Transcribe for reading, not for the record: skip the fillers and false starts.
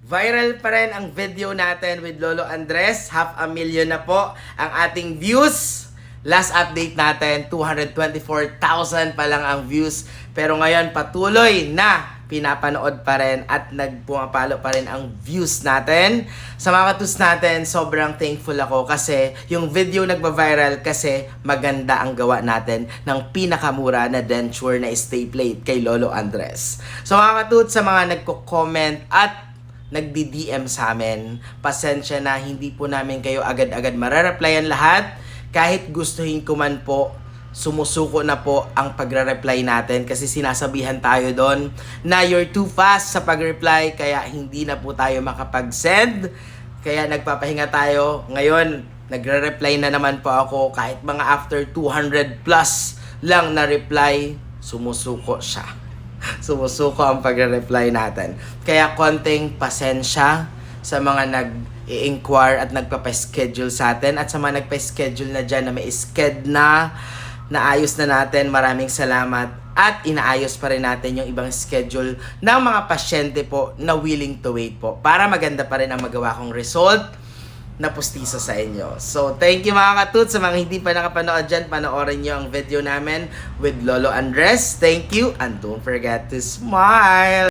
Viral pa rin ang video natin with Lolo Andres. 500,000 na po ang ating views. Last update natin, 224,000 pa lang ang views. Pero ngayon, patuloy na pinapanood pa rin at nagpumapalo pa rin ang views natin. Sa mga katus natin, sobrang thankful ako kasi yung video nagba-viral kasi maganda ang gawa natin ng pinakamura na denture na stay plate kay Lolo Andres. So mga katut, sa mga nagko-comment at nagdi-DM sa amin, pasensya na hindi po namin kayo agad-agad mare-replyan lahat. Kahit gustuhin ko man po, sumusuko na po ang pagre-reply natin kasi sinasabihan tayo doon na you're too fast sa pag-reply kaya hindi na po tayo makapag-send. Kaya nagpapahinga tayo. Ngayon, nagre-reply na naman po ako kahit mga after 200 plus lang na reply, sumusuko siya. Sumusuko ang pagre-reply natin. Kaya konting pasensya sa mga nag-i-inquire at nagpa-schedule sa atin at sa mga nagpa-schedule na dyan na may sked na naayos na natin. Maraming salamat at inaayos pa rin natin yung ibang schedule ng mga pasyente po na willing to wait po para maganda pa rin ang magawa kong result na pustiso sa inyo. So, thank you mga katut. Sa mga hindi pa nakapanood dyan, panoorin nyo ang video namin with Lolo Andres. Thank you and don't forget to smile!